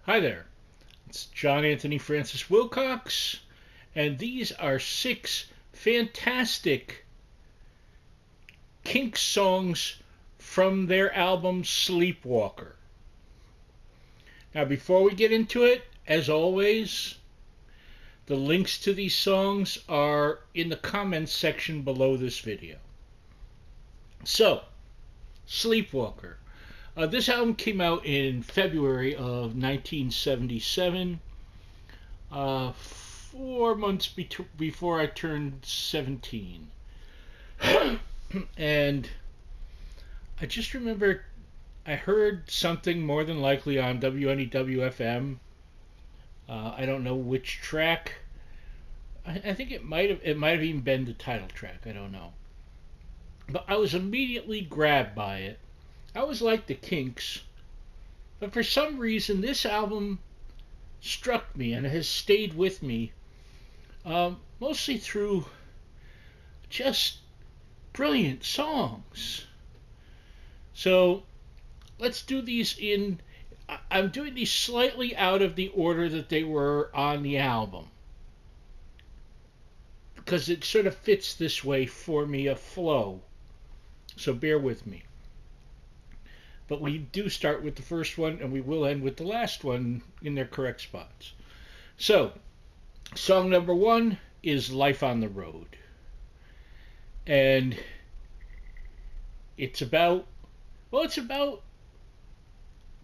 Hi there, it's John Anthony Francis Wilcox, and these are six fantastic Kinks songs from their album Sleepwalker. Now, before we get into it, as always, the links to these songs are in the comments section below this video. So, Sleepwalker. This album came out in February of 1977. 4 months before I turned 17. And I just remember I heard something more than likely on WNEW-FM. I don't know which track. I think it might have even been the title track. I don't know. But I was immediately grabbed by it. I was like the Kinks, but for some reason this album struck me and has stayed with me, mostly through just brilliant songs. So let's do these in. I'm doing these slightly out of the order that they were on the album because it sort of fits this way for me, a flow. So bear with me. But we do start with the first one and we will end with the last one in their correct spots. So, song number one is Life on the Road. And it's about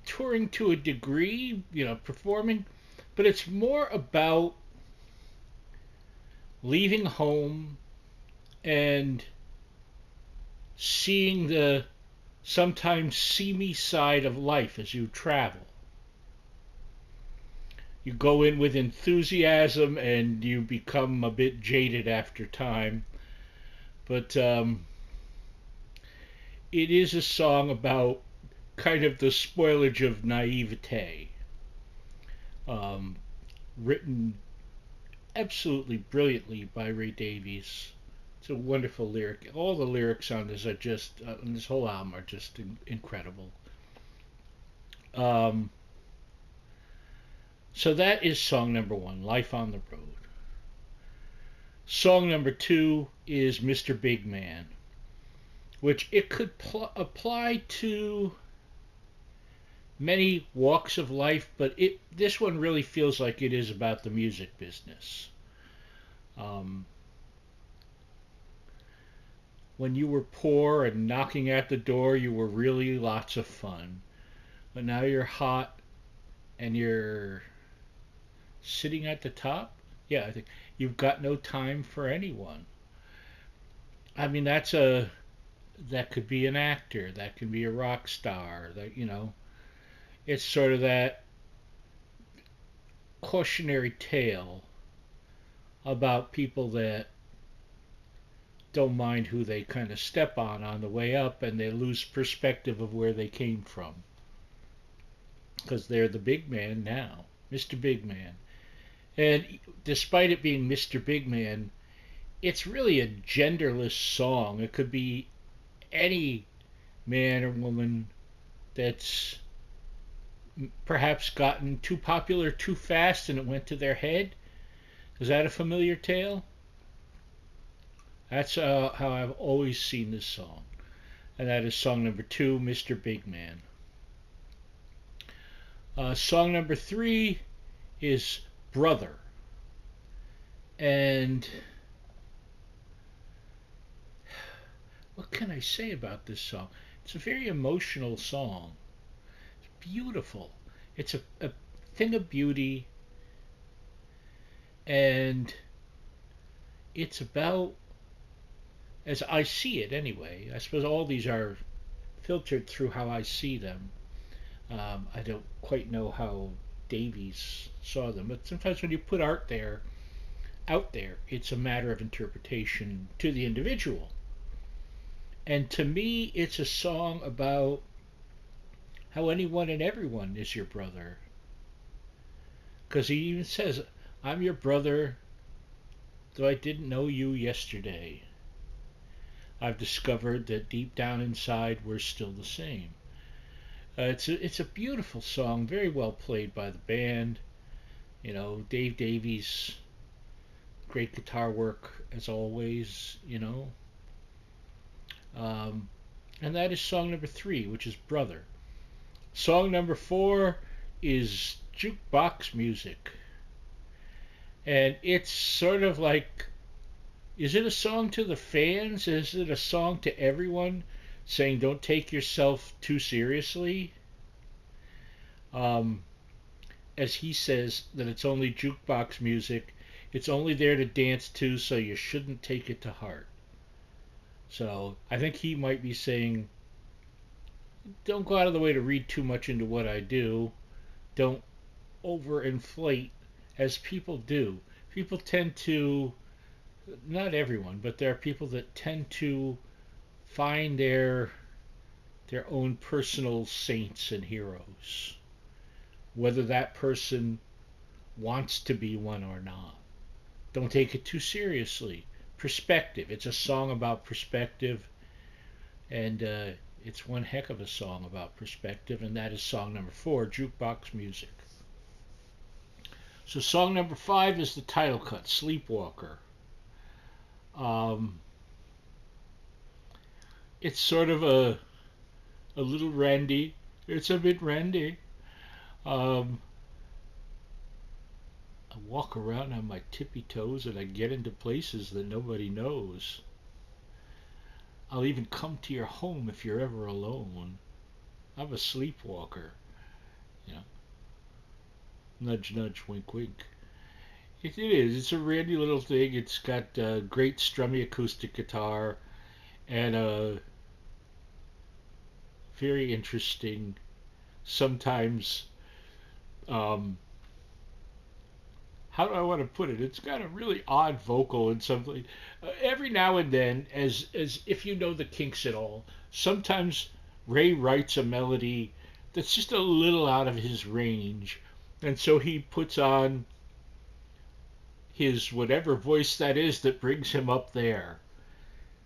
touring to a degree, performing, but it's more about leaving home and seeing the sometimes seamy side of life as you travel. You go in with enthusiasm and you become a bit jaded after time, but it is a song about kind of the spoilage of naivete. Um, Written absolutely brilliantly by Ray Davies. It's a wonderful lyric. All the lyrics on this are just on this whole album are just incredible. Um, so that is song number one, Life on the Road. Song number two is Mr. Big Man, which it could apply to many walks of life, but this one really feels like it is about the music business. Um, when you were poor and knocking at the door, you were really lots of fun. But now you're hot and you're sitting at the top. Yeah, I think you've got no time for anyone. I mean, that could be an actor, that could be a rock star. It's sort of that cautionary tale about people that don't mind who they kind of step on the way up, and they lose perspective of where they came from because they're the big man now, Mr. Big Man. And despite it being Mr. Big Man, it's really a genderless song. It could be any man or woman that's perhaps gotten too popular too fast and it went to their head. Is that a familiar tale? That's how I've always seen this song. And that is song number two, Mr. Big Man. Song number three is Brother. And what can I say about this song? It's a very emotional song. It's beautiful. It's a thing of beauty. And it's about, as I see it anyway, I suppose all these are filtered through how I see them. I don't quite know how Davies saw them, but sometimes when you put art out there, it's a matter of interpretation to the individual. And to me, it's a song about how anyone and everyone is your brother. Because he even says, I'm your brother, though I didn't know you yesterday. I've discovered that deep down inside we're still the same. It's a beautiful song, very well played by the band. Dave Davies, great guitar work as always. Um, and that is song number 3, which is Brother. Song number 4 is Jukebox Music. And it's sort of like, is it a song to the fans? Is it a song to everyone saying don't take yourself too seriously? Um, as he says, that it's only jukebox music. It's only there to dance to, so you shouldn't take it to heart. So I think he might be saying, don't go out of the way to read too much into what I do. Don't overinflate, as people do. People tend to, not everyone, but there are people that tend to find their own personal saints and heroes, whether that person wants to be one or not. Don't take it too seriously. Perspective. It's a song about perspective, and it's one heck of a song about perspective, and that is song number 4, Jukebox Music. So song number 5 is the title cut, Sleepwalker. Um, it's sort of a little randy. It's a bit randy. Um, I walk around on my tippy toes and I get into places that nobody knows. I'll even come to your home if you're ever alone. I'm a sleepwalker. You know, nudge, nudge, wink, wink. It is. It's a randy little thing. It's got great strummy acoustic guitar and a very interesting, sometimes, um, how do I want to put it? It's got a really odd vocal and something. Every now and then, as if you know the Kinks at all, sometimes Ray writes a melody that's just a little out of his range, and so he puts on his whatever voice that is that brings him up there.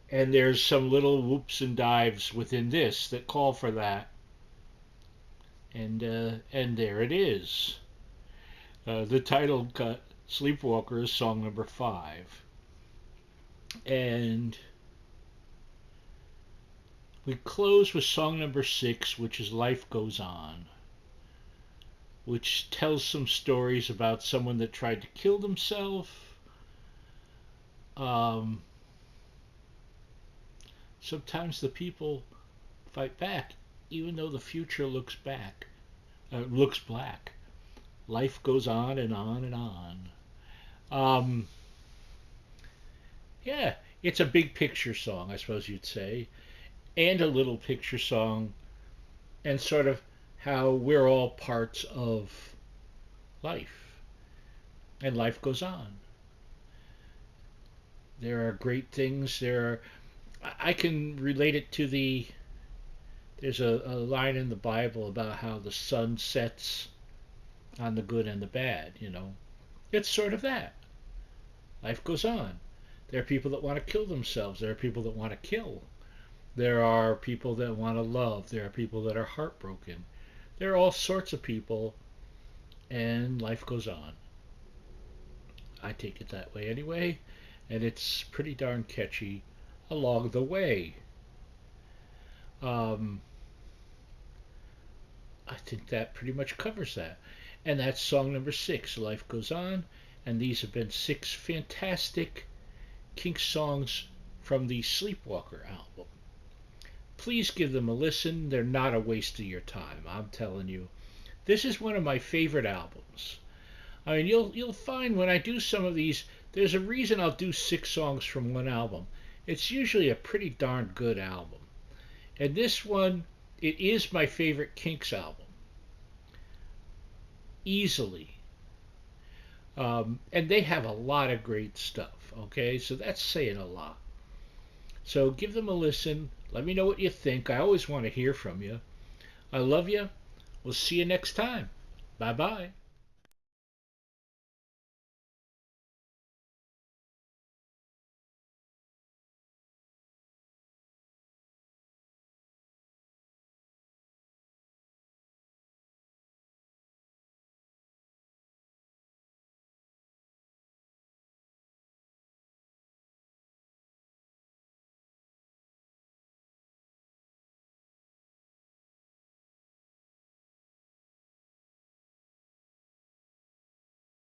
And there's some little whoops and dives within this that call for that, and there it is. The title cut, Sleepwalker, is song number 5. And we close with song number 6, which is Life Goes On, which tells some stories about someone that tried to kill themselves. Um, Sometimes the people fight back, even though the future looks black. Life goes on and on and on. Um, yeah, it's a big picture song, I suppose you'd say, and a little picture song, and sort of how we're all parts of life, and life goes on. There are great things. I can relate it to there's a line in the Bible about how the sun sets on the good and the bad. It's sort of that. Life goes on. There are people that want to kill themselves. There are people that want to kill. There are people that want to love. There are people that are heartbroken. There are all sorts of people, and life goes on. I take it that way anyway, and it's pretty darn catchy along the way. Um, I think that pretty much covers that. And that's song number 6, Life Goes On. And these have been 6 fantastic Kinks songs from the Sleepwalker album. Please give them a listen. They're not a waste of your time, I'm telling you. This is one of my favorite albums. I mean, you'll find when I do some of these, there's a reason I'll do 6 songs from one album. It's usually a pretty darn good album. And this one, it is my favorite Kinks album. Easily. And they have a lot of great stuff, okay? So that's saying a lot. So give them a listen. Let me know what you think. I always want to hear from you. I love you. We'll see you next time. Bye-bye.